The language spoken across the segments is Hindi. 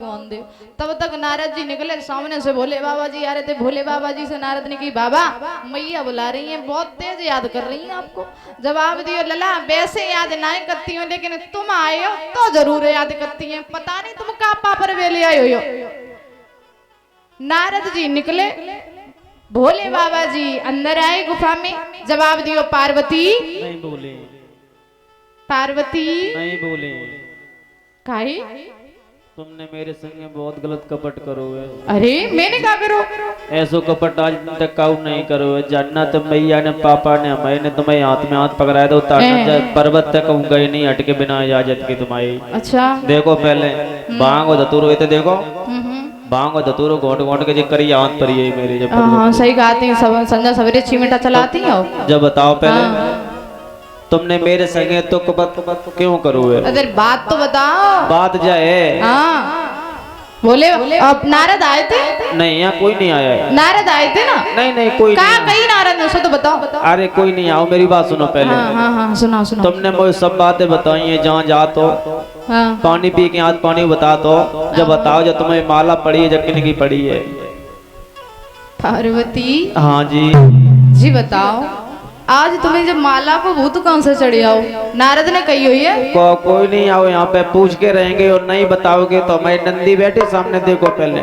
देव। तब तक नारद जी निकले सामने से, भोले बाबा जी आ रहे थे। भोले बाबा जी से नारद ने की, बाबा मैया बुला रही हैं, बहुत तेज याद कर रही हैं आपको। जवाब दियो, लला वैसे याद नहीं करती हूँ, लेकिन तुम आए हो तो जरूर याद करती हैं। पता नहीं तुम कहाँ पापर वेले आए हो। नारद जी निकले, भोले बाबा जी अंदर आए गुफा में। जवाब दियो, पार्वती नहीं बोले, पार्वती नहीं बोले। काहे? तुमने मेरे संग बहुत गलत कपट करो है। अरे मैंने क्या करो? ऐसो कपट आज तक काउ नहीं करो है। जानना तुम मैया ने पापा ने मैंने तुम्हें हाथ में हाथ पकड़ाया तो उतारना पर्वत तक गए नहीं हटके बिना इजाजत की तुम्हारी। अच्छा देखो पहले बांग और धतूर हुए थे, देखो बांग और धतूर घोट घोट के जिक्र याद पर ये मेरे जब हाँ सही गाती हैं, सब संध्या सवेरे चिमटा चलाती हो। जब बताओ पहले तुमने मेरे संगे तो कपट क्यों करो है? अरे बात तो बताओ। बात जाए। हाँ बोले, अब नारद आए थे? नहीं यहाँ कोई नहीं आया है। नारद आए थे ना? नहीं नहीं कोई कहा नहीं। कहीं नारद ने, तो बताओ। अरे कोई नहीं आओ, मेरी बात सुनो पहले। हाँ हाँ हाँ सुना सुना। तुमने मुझे सब बातें बताई हैं, जहाँ जा तो हाँ पानी पी के हाथ पानी बता तो। जब बताओ जब तुम्हें माला पड़ी है जब की पड़ी है? पार्वती हाँ जी जी बताओ, आज तुम्हें जब माला को भूत कौन से चढ़े आओ? नारद ने कही हुई है। कोई नहीं आओ, यहाँ पे पूछ के रहेंगे और नहीं बताओगे तो मैं नंदी बैठे सामने। देखो पहले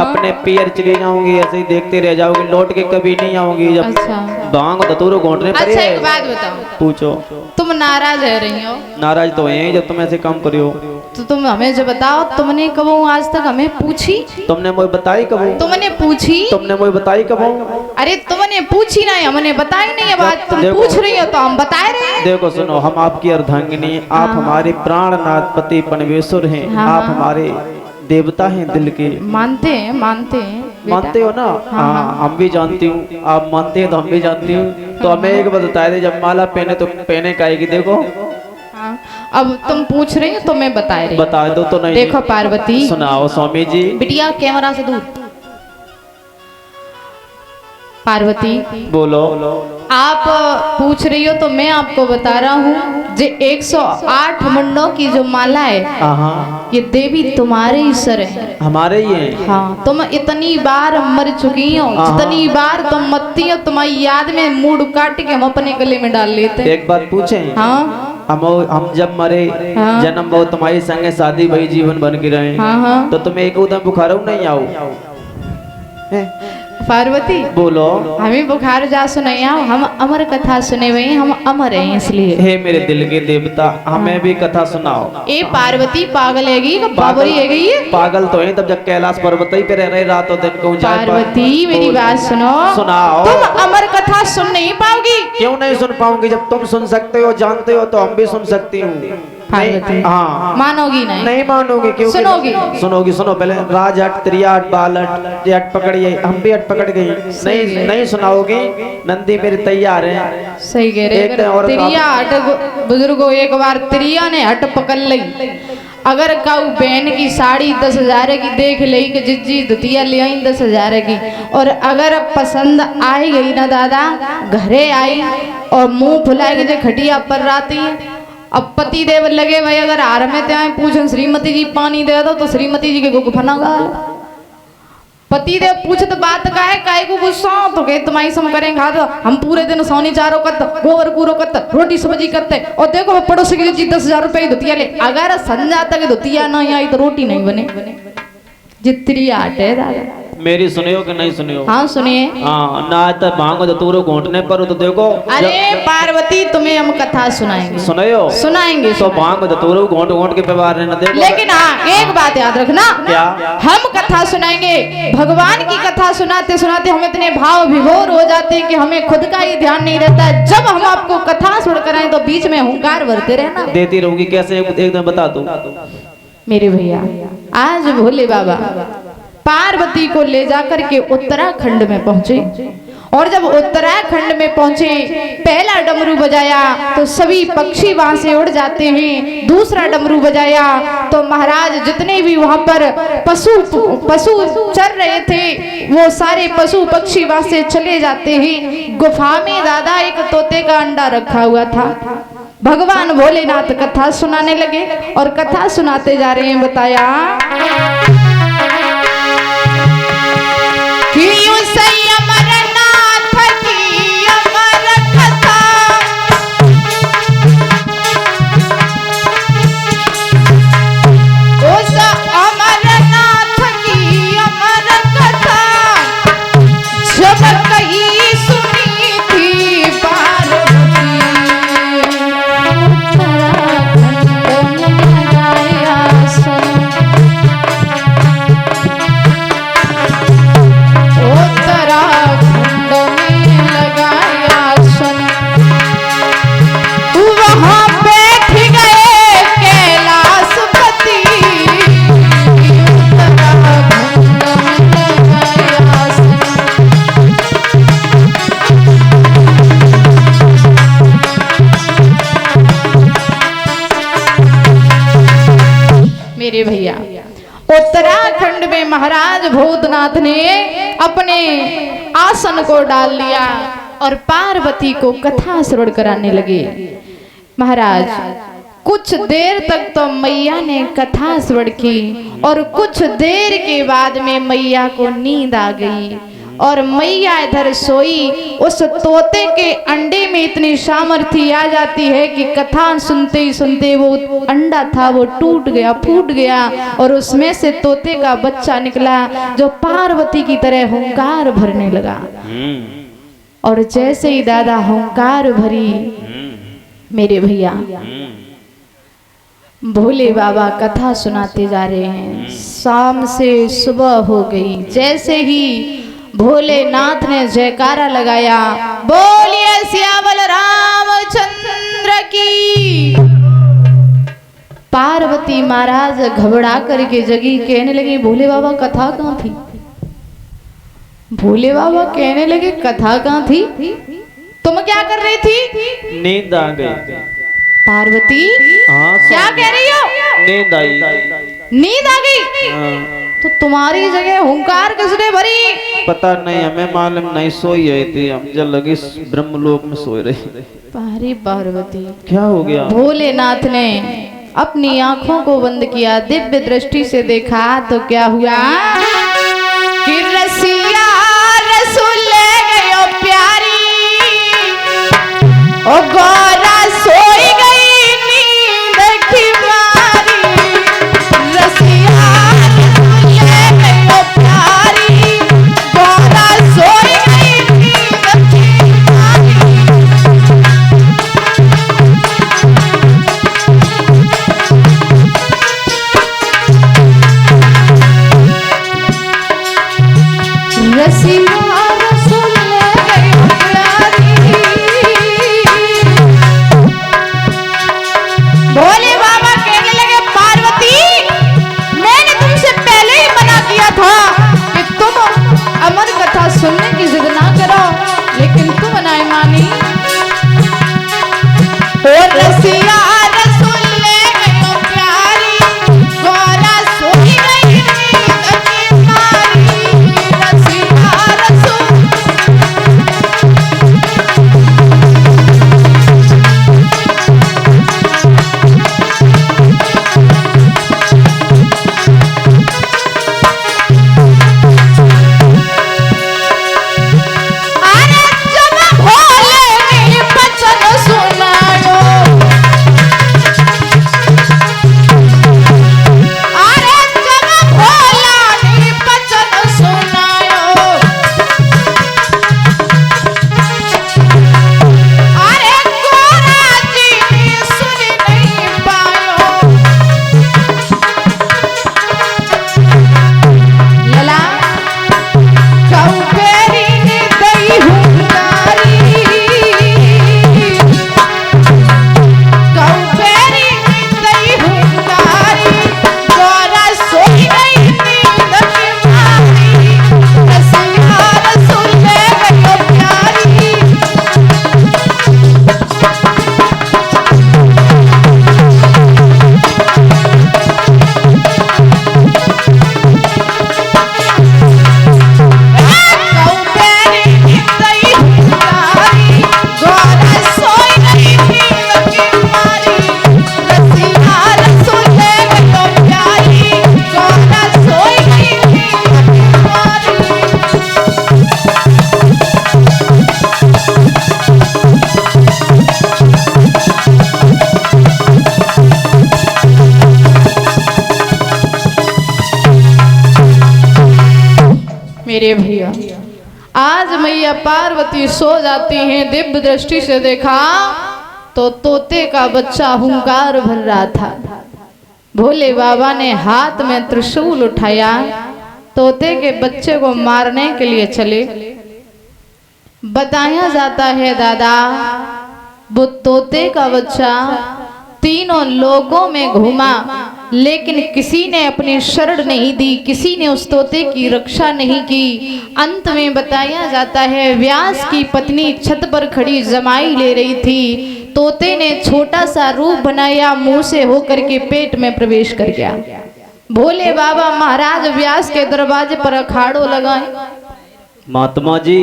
अपने पियर चली जाऊंगी, ऐसे ही देखते रह जाओगी, लौट के कभी नहीं आऊंगी। जब अच्छा बांग धतूर घोटने पर। अच्छा एक बात बताओ, पूछो। तुम नाराज रह रही हो? नाराज तो है जब तुम ऐसे काम करियो। तो तुम हमें जो बताओ, तुमने कब आज तक हमें पूछी? तुमने मुझे बताई कब? तुमने पूछी? तुमने मुझे बताई कब? अरे तुमने पूछी नहीं, हमने बताई नहीं। अब आज तुम पूछ रही हो तो हम बता रहे हैं। देखो सुनो, हम आपकी अर्धांगिनी, आप हमारे प्राणनाथ पति परमेश्वर हैं। आप हमारे देवता हैं दिल के। मानते हैं मानते हैं मानते हो ना? हाँ हम भी जानती हूँ, आप मानते हैं तो हम भी जानती हूँ। तो हमें एक बात बताए थे, जब माला पहने तो पहने काएगी। देखो अब तुम पूछ रही हो तो मैं बता रही हूँ। बता दो तो नहीं। देखो पार्वती, सुनाओ स्वामी जी। बिटिया कैमरा से दूर। पार्वती बोलो। आप पूछ रही हो तो मैं आपको बता रहा हूँ, जो 108 मुंडों की जो माला है, ये देवी तुम्हारे ही सर है। हमारे ही है। हाँ तुम इतनी बार मर चुकी हो, जितनी बार तुम मरती हो, तुम्हारी याद में मूड काट के हम अपने गले में डाल लेते हैं। एक बात पूछे? हाँ हम जब मरे जन्म बहुत तुम्हारी संगे शादी वही जीवन बन के रहे। तो तुम्हें एक उदम बुखार नहीं आओ? पार्वती बोलो। हमें बुखार जा सुनाई आओ, हम अमर कथा सुने हुए हैं, हम अमर हैं इसलिए। हे मेरे दिल के देवता, हमें भी कथा सुनाओ। ए पार्वती पागल हैगी कि बाबरी है गई? पागल तो है, तब जब कैलाश पर्वत ही पे रह रहे रातों दिन को। पार्वती मेरी बात सुनो। सुनाओ। तुम अमर कथा सुन नहीं पाओगी। क्यों नहीं सुन पाऊंगी? जब तुम सुन सकते हो, जानते हो, तो हम भी सुन सकती हूँ। हाँ मानोगी नहीं? नहीं मानोगी। क्यों? सुनोगी? सुनोगी। सुनो पहले, राज हट त्रिया हट बाल हट ये हट पकड़िए, हम भी हट पकड़ गई। नहीं नहीं सुनाओगी? नंदी मेरे तैयार है। सही कह रहे। त्रिया हट बुजुर्गो, एक बार त्रिया ने हट पकड़ ली। अगर काऊ बहन की साड़ी 10,000 की देख ली कि जिज्जी दुतिया ले आई 10,000 की, और अगर पसंद आई गई ना दादा, घरे आई और मुंह फुलाएगी जो खटिया पर राती। अब पति देव लगे भाई, अगर हार में ते पूछन श्रीमती जी पानी दे दो, तो श्रीमती जी के गुग फनागा। पति देव पूछत बात का है, काहे को गुस्सा तो कहे तुम्हारी सम करें खा दो। हम पूरे दिन सोनी चारो करते, गोबर कूरो करते, रोटी सब्जी करते, और देखो वो पड़ोसी की जी 10,000 रुपए की धुतिया ले। अगर संजा तक धुतिया नहीं आई तो रोटी नहीं बने। जितनी आट है दादा। मेरी सुनियो कि नहीं सुनियो? हाँ सुनिए। हाँ ना तो भांगो तो तूरो घोटने पर तो देखो। अरे पार्वती तुम्हें हम कथा सुनाएंगे। सुनायो? सुनाएंगे। तो भांगो तो तूरो घोट घोट के व्यवहार रहना देखो। लेकिन हाँ एक बात याद रखना। क्या? हम कथा सुनाएंगे, भगवान की कथा सुनाते सुनाते हम इतने भाव विभोर हो जाते हैं कि हमें खुद का ही ध्यान नहीं रहता। जब हम आपको कथा सुनकर आए तो बीच में हुंकार भरते रहना। देती रहूंगी कैसे? एकदम बता दो मेरे भैया। आज भोले बाबा पार्वती को ले जाकर के उत्तराखंड में पहुंचे, और जब उत्तराखंड में पहुंचे, पहला डमरू बजाया तो सभी पक्षी वहां से उड़ जाते हैं। दूसरा डमरू बजाया तो महाराज जितने भी वहां पर पशु चर रहे थे, वो सारे पशु पक्षी वहां से चले जाते हैं। गुफा में दादा एक तोते का अंडा रखा हुआ था। भगवान भोलेनाथ कथा सुनाने लगे, और कथा सुनाते जा रहे हैं। बताया मेरे भैया उत्तराखंड में महाराज भूतनाथ ने अपने आसन को डाल लिया और पार्वती को कथा श्रवण कराने लगे। महाराज कुछ देर तक तो मैया ने कथा श्रवण की और कुछ देर के बाद में मैया को नींद आ गई और मैया इधर सोई। उस तोते के अंडे में इतनी सामर्थ्य आ जाती है कि कथा सुनते ही सुनते वो अंडा था वो टूट गया, फूट गया और उसमें से तोते का बच्चा निकला जो पार्वती की तरह हुंकार भरने लगा। और जैसे ही दादा हुंकार भरी मेरे भैया भोले बाबा कथा सुनाते जा रहे हैं। शाम से सुबह हो गई। जैसे ही भोलेनाथ ने जयकारा लगाया, बोलिए सियावल रामचंद्र की। पार्वती महाराज घबरा करके जगी, कहने लगी भोले बाबा कथा कहाँ थी? भोले बाबा कहने लगे कथा कहाँ थी? तुम क्या कर रही थी? नींद आ गई। पार्वती हाँ क्या कह रही हो? नींद आई। नींद आ गई? तो तुम्हारी जगह हुंकार किसने भरी? पता नहीं, हमें मालूम नहीं, सोई रही थी हम, जब लगी ब्रह्मलोक में सोई रही। अरे पार्वती क्या हो गया? भोलेनाथ ने अपनी आंखों को बंद किया, दिव्य दृष्टि से देखा तो क्या हुआ कि रसिया रसूल ले गयो प्यारी ओ गोरा सोई गई नींद की मारी। रसिया रसूल ले गयो प्यारी गोरा सोई गई नींद की मारी। रसिया रसूल ले गयो प्यारी। भोले बाबा कहने लगे पार्वती मैंने तुमसे पहले ही मना किया था कि तुम अमर कथा सुनने की जिद ना करो, लेकिन तुम नहीं मानी। और रसिया रसूल ले गयो प्यारी गोरा सोई गई नींद की मारी। रसिया रसूल अरे जब भोले ने बचन सुनायो, अरे जब भोला ने बचन सुनायो, अरे गोरा जी सुन नहीं पायो। लला कऊ फेरी ने दई हुंकारी, कऊ फेरी ने दई हुंकारी गोरा सोई गई नींद की मारी। रसिया रसूल ले गयो प्यारी। कऊ फेरी ने दई हुंकारी गोरा सोई गई नींद की मारी। रसिया रसूल ले गयो प्यारी गोरा सोई गई नींद की मारी। मेरे भैया आज मैया पार्वती सो जाती हैं। दिव्य दृष्टि से देखा तो तोते का बच्चा हुंकार भर रहा था। भोले बाबा ने हाथ में त्रिशूल उठाया, तोते के बच्चे को मारने के लिए चले। बताया जाता है दादा वो तोते का बच्चा तीनों लोगों में घूमा, लेकिन किसी ने अपनी शरण नहीं दी, किसी ने उस तोते की रक्षा नहीं की। अंत में बताया जाता है व्यास की पत्नी छत पर खड़ी जमाई ले रही थी। तोते ने छोटा सा रूप बनाया, मुंह से होकर के पेट में प्रवेश कर गया। भोले बाबा महाराज व्यास के दरवाजे पर अखाड़ो लगाए। महात्मा जी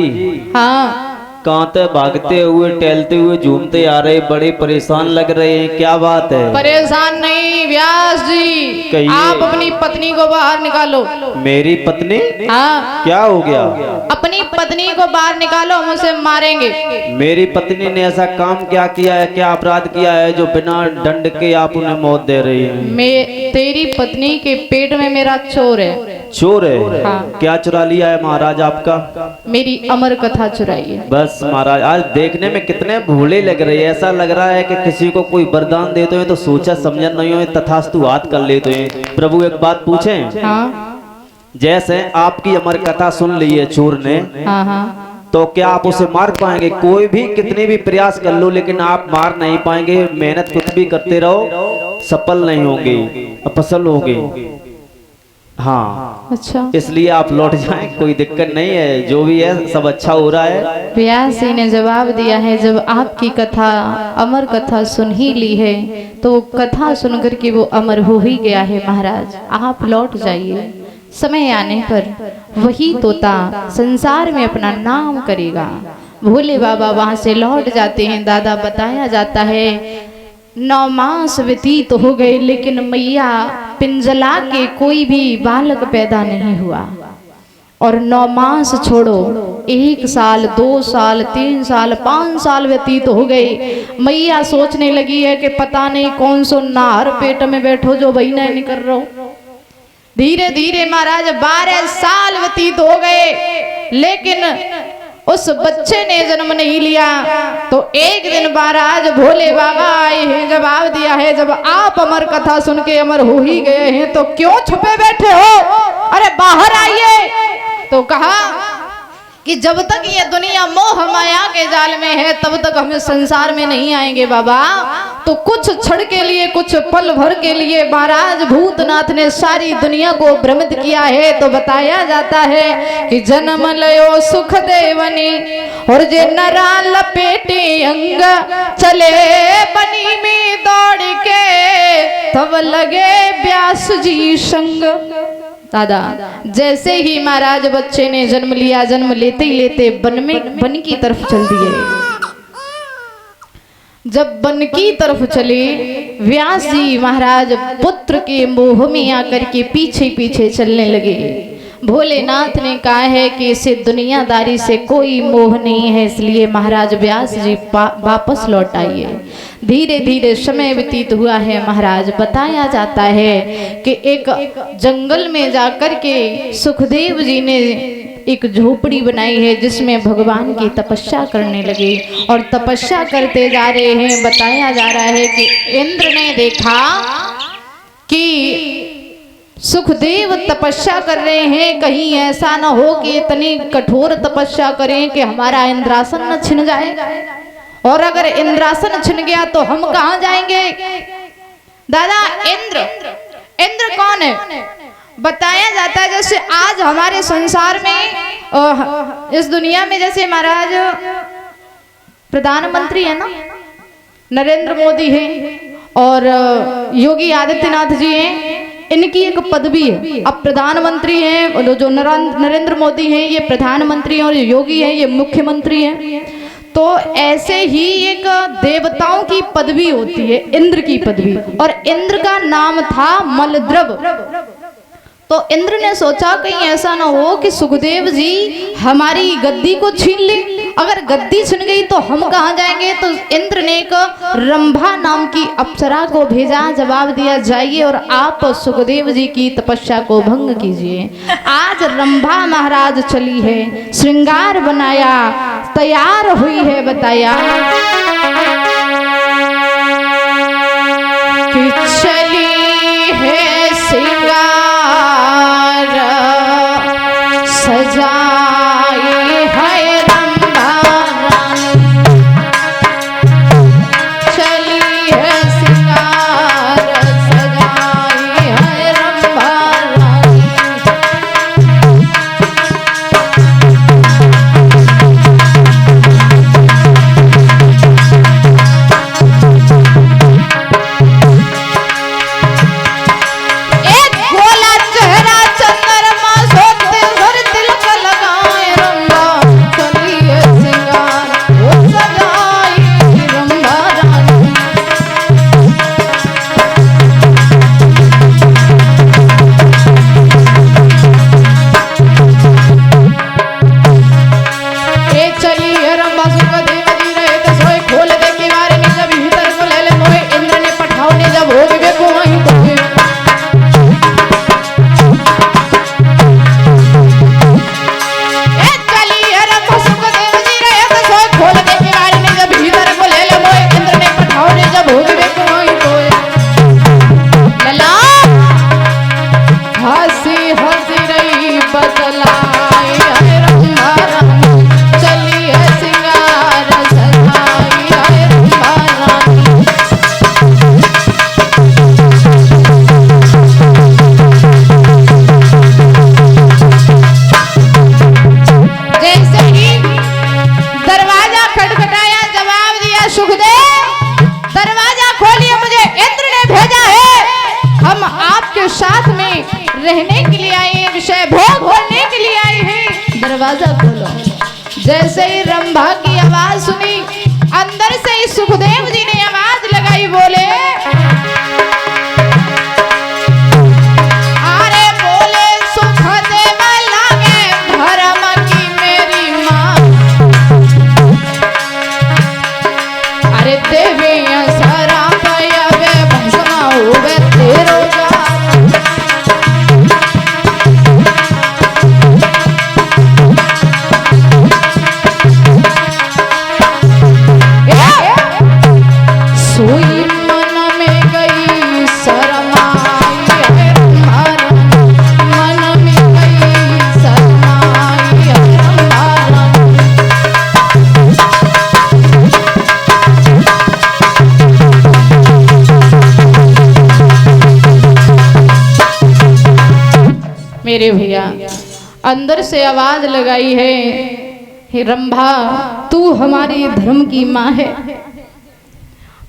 हाँ, कहाँ तक भागते हुए टहलते हुए झूमते आ रहे, बड़े परेशान लग रहे हैं, क्या बात है? परेशान नहीं व्यास जी, कहिए। आप अपनी पत्नी को बाहर निकालो। मेरी पत्नी? हाँ, क्या हो गया? अपनी पत्नी को बाहर निकालो, हम उसे मारेंगे। मेरी पत्नी ने ऐसा काम क्या किया है, क्या अपराध किया है जो बिना दंड के आप उन्हें मौत दे रही हैं? तेरी पत्नी के पेट में मेरा चोर है। चोर है? हाँ। क्या चुरा लिया है महाराज आपका? मेरी अमर कथा चुराई है। बस महाराज, आज देखने में कितने भोले लग रहे हैं, ऐसा लग रहा है कि किसी को कोई वरदान देते हैं तो सोचा समझा नहीं हो, तथास्तु हाथ कर लेते हैं। प्रभु एक बात पूछें? हाँ, जैसे आपकी अमर कथा सुन ली है चोर ने, हाँ, हाँ, तो क्या आप उसे मार पाएंगे? कोई भी कितने भी प्रयास कर लो लेकिन आप मार नहीं पाएंगे। मेहनत कुछ भी करते रहो, सफल नहीं होंगे, असफल होंगे। हाँ, अच्छा, इसलिए आप लौट जाएं, कोई दिक्कत नहीं है, जो भी है सब अच्छा हो रहा है। व्यास जी ने जवाब दिया है, जब आपकी कथा अमर कथा सुन ही ली है तो कथा सुनकर के वो अमर हो ही गया है। महाराज आप लौट जाइए, समय आने पर वही तोता संसार में अपना नाम करेगा। भोले बाबा वहां से लौट जाते हैं। दादा, बताया जाता है 9 मास व्यतीत हो गए लेकिन मैया पिंजला के कोई भी बालक पैदा नहीं हुआ। और 9 मास छोड़ो, 1 साल, 2 साल, 3 साल, 5 साल व्यतीत हो गए। मैया सोचने लगी है कि पता नहीं कौन सो नार पेट में बैठो जो वही नहीं कर रहा। धीरे धीरे महाराज 12 साल व्यतीत हो गए लेकिन उस बच्चे ने जन्म नहीं लिया। तो एक दिन महाराज भोले बाबा आए हैं, जवाब दिया है, जब आप अमर कथा सुन के अमर हो ही गए हैं तो क्यों छुपे बैठे हो? अरे बाहर आइए। तो कहा कि जब तक ये दुनिया मोह माया के जाल में है तब तक हम इस संसार में नहीं आएंगे बाबा। तो कुछ क्षण के लिए, कुछ पल भर के लिए महाराज भूतनाथ ने सारी दुनिया को भ्रमित किया है। तो बताया जाता है कि जन्म लयो सुख देवनी और जे नरा लपेटे अंग, चले बनी में दौड़ के तब लगे व्यास जी संग। दादा, जैसे ही महाराज बच्चे ने जन्म लिया, जन्म लेते ही लेते वन की तरफ चल दिए। जब वन की तरफ चले, व्यास जी महाराज पुत्र के मोह में आकर के पीछे पीछे चलने लगे। भोलेनाथ ने कहा है कि इसे दुनियादारी से कोई मोह नहीं है, इसलिए महाराज व्यास जी वापस लौट आइए। धीरे धीरे समय व्यतीत हुआ है। महाराज बताया जाता है कि एक जंगल में जाकर के सुखदेव जी ने एक झोपड़ी बनाई है जिसमें भगवान की तपस्या करने लगे और तपस्या करते जा रहे हैं। बताया जा रहा है कि इंद्र ने देखा कि सुखदेव तपस्या कर रहे हैं, कहीं ऐसा न हो कि इतनी कठोर तपस्या करें कि हमारा इंद्रासन न छिन जाए, और अगर इंद्रासन छिन गया तो हम कहां जाएंगे? दादा, इंद्र कौन है? बताया जाता है जैसे आज हमारे संसार में, इस दुनिया में जैसे महाराज प्रधानमंत्री है ना, नरेंद्र मोदी है और योगी आदित्यनाथ जी हैं, इनकी एक पदवी है। अब प्रधानमंत्री हैं, जो नरेंद्र मोदी हैं ये प्रधानमंत्री हैं और योगी हैं ये मुख्यमंत्री हैं। तो ऐसे ही एक देवताओं की पदवी होती है, इंद्र की पदवी, और इंद्र का नाम था मलद्रव। तो इंद्र ने सोचा कहीं ऐसा ना हो कि सुखदेव जी हमारी गद्दी को छीन ले, अगर गद्दी छिन गई तो हम कहां जाएंगे? तो इंद्र ने एक रंभा नाम की अप्सरा को भेजा, जवाब दिया जाइए और आप सुखदेव जी की तपस्या को भंग कीजिए। आज रंभा महाराज चली है, श्रृंगार बनाया, तैयार हुई है। बताया कि चली है श्रृंगार सजाई है रंभा रानी, चली है श्रृंगार सजाई है रंभा रानी। एक गोला विषय भोग करने के लिए आई है, दरवाजा खोलो। जैसे ही रंभा की आवाज सुनी, अंदर से ही सुखदेव जी ने आवाज लगाई, बोले अरे बोले सुखदेव लागे धर्म की मेरी माँ, अरे देवी सरा पयवे भस्मा हुए तेरो सोई मन में गई शरमाई है रंभारा, मन में गई शरमाई है रंभारा। मेरे भैया अंदर से आवाज लगाई है, हे रंभा तू हमारी धर्म की माँ है।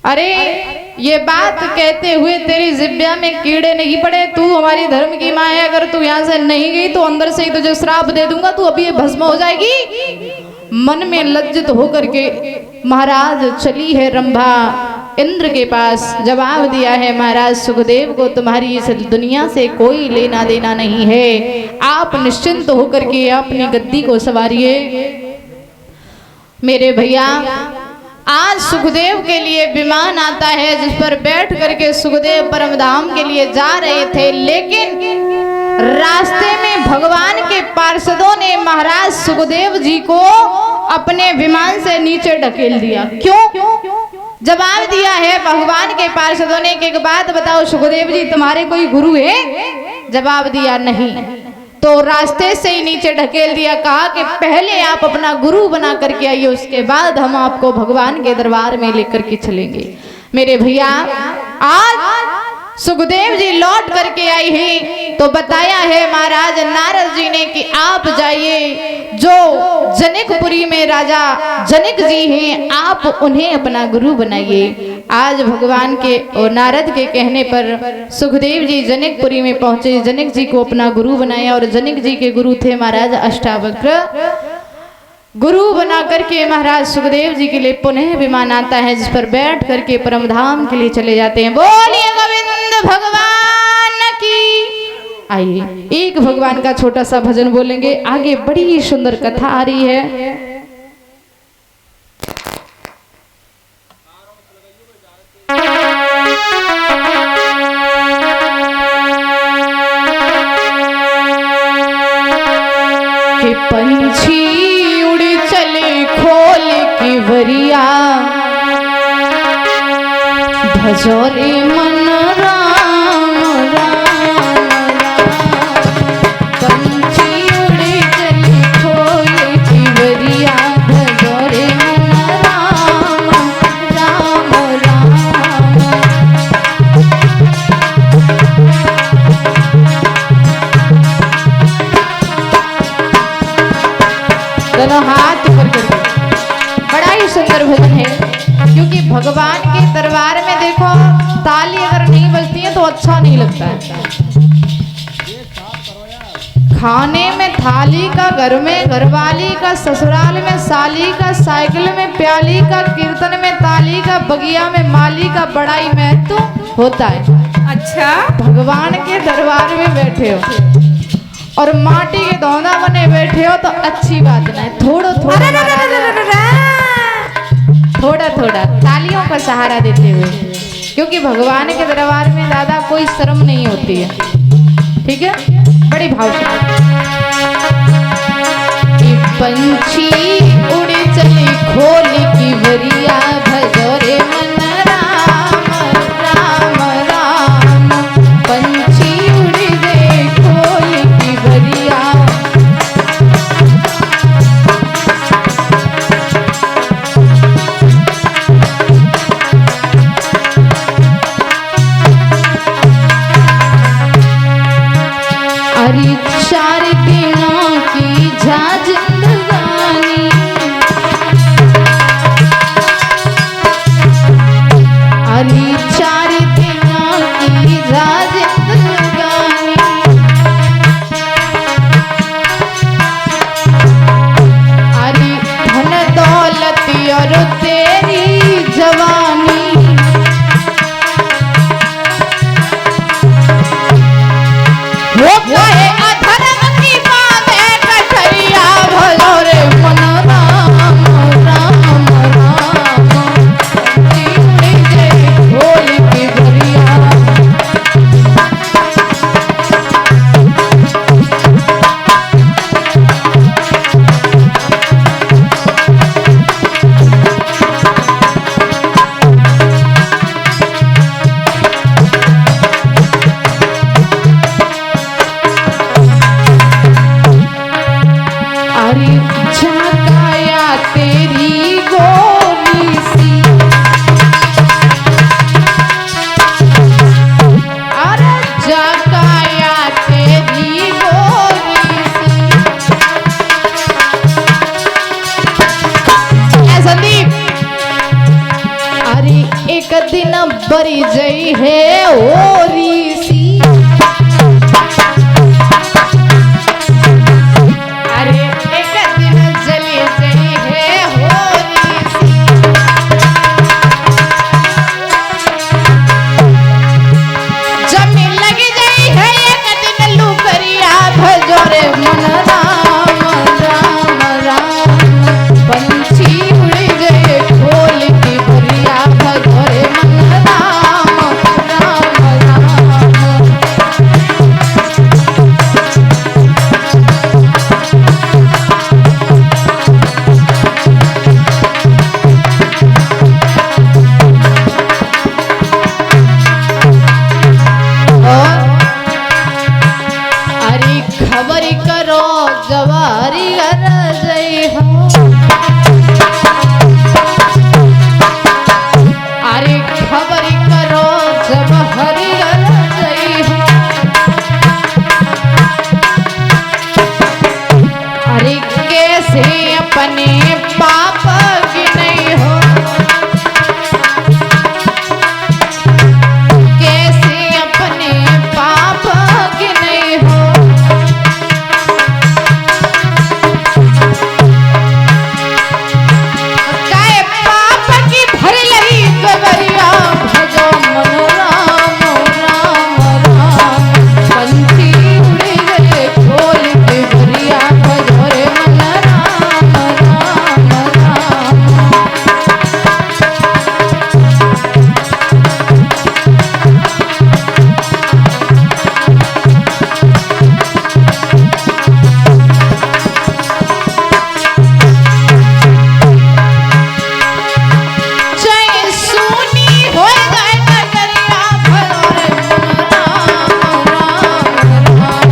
अरे ये बात कहते हुए तेरी जिब्या में कीड़े नहीं पड़े, तू हमारी धर्म की माँ है। अगर तू यहाँ से नहीं गई तो अंदर से ही तुझे श्राप दे दूंगा, तू अभी ये भस्म हो जाएगी। मन में लज्जित होकर के महाराज चली है रंभा इंद्र के पास। जवाब दिया है महाराज सुखदेव को, तुम्हारी इस दुनिया से कोई लेना देना नहीं है, आप निश्चिंत होकर के अपनी गद्दी को संवारिए। मेरे भैया आज सुखदेव के लिए विमान आता है, जिस पर बैठ करके सुखदेव परमधाम के लिए जा रहे थे, लेकिन रास्ते में भगवान के पार्षदों ने महाराज सुखदेव जी को अपने विमान से नीचे ढकेल दिया। क्यों? जवाब दिया है भगवान के पार्षदों ने कि एक बात बताओ सुखदेव जी, तुम्हारे कोई गुरु है? जवाब दिया नहीं। तो रास्ते से ही नीचे ढकेल दिया, कहा कि पहले आप अपना गुरु बना करके आइए, उसके बाद हम आपको भगवान के दरबार में लेकर के चलेंगे। मेरे भैया आज सुखदेव जी लौट करके आई है तो बताया है महाराज नारद जी ने कि आप जाइए, जो जनकपुरी में राजा जनक जी हैं आप उन्हें अपना गुरु बनाइए। आज भगवान के और नारद के कहने पर सुखदेव जी जनकपुरी में पहुंचे, जनक जी को अपना गुरु बनाया और जनक जी के गुरु थे महाराज अष्टावक्र। गुरु बना करके महाराज सुखदेव जी के लिए पुनः विमान आता है, जिस पर बैठ करके परमधाम के लिए चले जाते हैं। बोलिए गोविंद भगवान की। आइए एक भगवान का छोटा सा भजन बोलेंगे, आगे बड़ी सुंदर कथा आ रही है। कि पंछी उड़ी चले खोल की वरिया, भजोरे मन राम राम राम। पंछी उड़ी चले खोल की वरिया, भजोरे मन राम राम राम। दोनों हाथ ऊपर करके, बड़ा ही सुंदर भजन है, क्योंकि भगवान के दरबार में देखो ताली अगर नहीं बजती है तो अच्छा नहीं लगता है। खाने में थाली का, घर में घरवाली का, ससुराल में साली का, साइकिल में प्याली का, कीर्तन में ताली का, बगिया में माली का बड़ा ही महत्व होता है। अच्छा भगवान के दरबार में बैठे हो और माटी के धौंधा बने बैठे हो तो अच्छी बात ना है, थोड़ा थोड़ा तालियों का सहारा देते हुए, क्योंकि भगवान के दरबार में ज्यादा कोई शर्म नहीं होती है। ठीक है, बड़े भाव से। पंछी उड़े चले खोल की वरिया, भजोरे मन राम राम राम। पंछी उड़े दे खोल की वरिया, अरे चार दिनों की जा जिंदगानी, खबर करो जवारी गरजई हो, अरे खबर करो जब हरी गरजई हो, अरे कैसे अपने पाप गिनई हो, कैसे अपने पाप गिनई हो, काय पाप की भर लई गगरिया भजो मन राम राम राम, पंछी उड़ गए खोल के भरिया भजो रे मन राम राम राम। जय सुनी हो गए नगरिया भजो रे मन राम राम राम,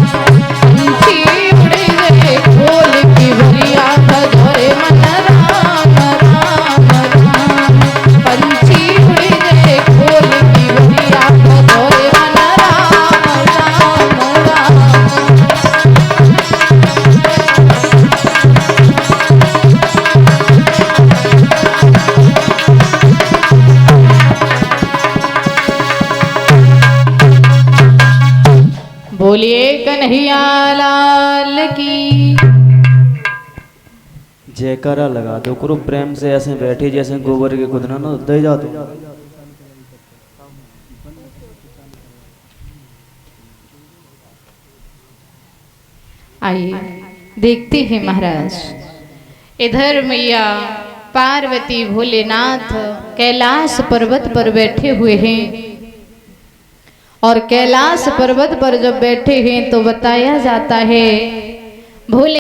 पंछी उड़ गए खोल के भरिया भजो रे मन राम राम राम, पंछी उड़ गए खोल के भरिया भजो रे मन राम राम राम। बोलिए कन्हैया लाल की। जयकारा लगा दो करो प्रेम से, ऐसे बैठे जैसे गोबर के खुदना ना दे जा दो। आइए देखते हैं महाराज, इधर मैया पार्वती भोलेनाथ कैलाश पर्वत पर बैठे हुए हैं, और कैलाश पर्वत पर जब बैठे हैं तो बताया जाता है भोले